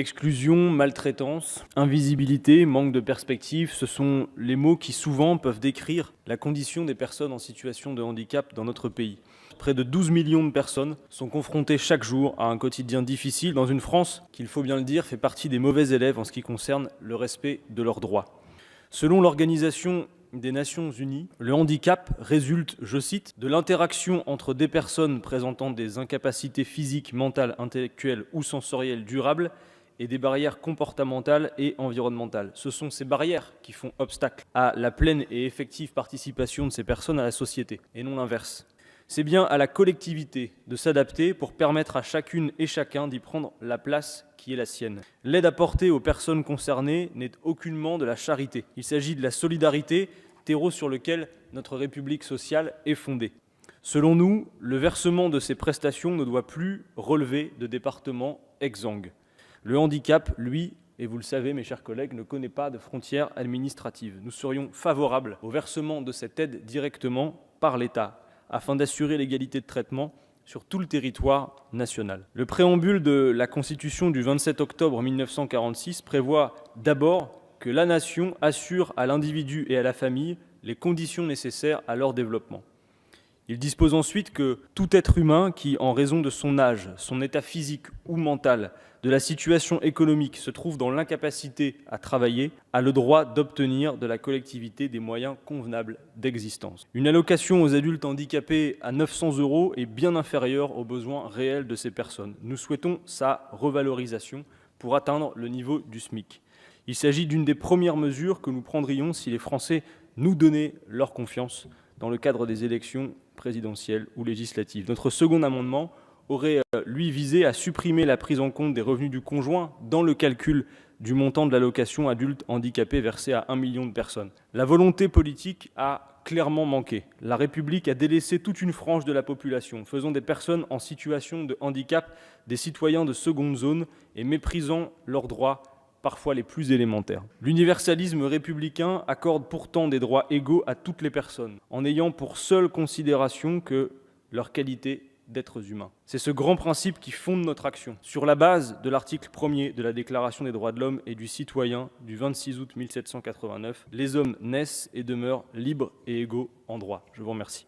Exclusion, maltraitance, invisibilité, manque de perspective, ce sont les mots qui souvent peuvent décrire la condition des personnes en situation de handicap dans notre pays. Près de 12 millions de personnes sont confrontées chaque jour à un quotidien difficile dans une France qui, il faut bien le dire, fait partie des mauvais élèves en ce qui concerne le respect de leurs droits. Selon l'Organisation des Nations Unies, le handicap résulte, je cite, de l'interaction entre des personnes présentant des incapacités physiques, mentales, intellectuelles ou sensorielles durables et des barrières comportementales et environnementales. Ce sont ces barrières qui font obstacle à la pleine et effective participation de ces personnes à la société, et non l'inverse. C'est bien à la collectivité de s'adapter pour permettre à chacune et chacun d'y prendre la place qui est la sienne. L'aide apportée aux personnes concernées n'est aucunement de la charité. Il s'agit de la solidarité, terreau sur lequel notre République sociale est fondée. Selon nous, le versement de ces prestations ne doit plus relever de départements exsangues. Le handicap, lui, et vous le savez mes chers collègues, ne connaît pas de frontières administratives. Nous serions favorables au versement de cette aide directement par l'État, afin d'assurer l'égalité de traitement sur tout le territoire national. Le préambule de la Constitution du 27 octobre 1946 prévoit d'abord que la nation assure à l'individu et à la famille les conditions nécessaires à leur développement. Il dispose ensuite que tout être humain qui, en raison de son âge, son état physique ou mental, de la situation économique, se trouve dans l'incapacité à travailler, a le droit d'obtenir de la collectivité des moyens convenables d'existence. Une allocation aux adultes handicapés à 900 € est bien inférieure aux besoins réels de ces personnes. Nous souhaitons sa revalorisation pour atteindre le niveau du SMIC. Il s'agit d'une des premières mesures que nous prendrions si les Français nous donnaient leur confiance dans le cadre des élections présidentielles ou législatives. Notre second amendement aurait, lui, visé à supprimer la prise en compte des revenus du conjoint dans le calcul du montant de l'allocation adulte handicapé versé à 1 million de personnes. La volonté politique a clairement manqué. La République a délaissé toute une frange de la population, faisant des personnes en situation de handicap des citoyens de seconde zone et méprisant leurs droits parfois les plus élémentaires. L'universalisme républicain accorde pourtant des droits égaux à toutes les personnes, en ayant pour seule considération que leur qualité d'êtres humains. C'est ce grand principe qui fonde notre action. Sur la base de l'article 1er de la Déclaration des droits de l'homme et du citoyen du 26 août 1789, les hommes naissent et demeurent libres et égaux en droit. Je vous remercie.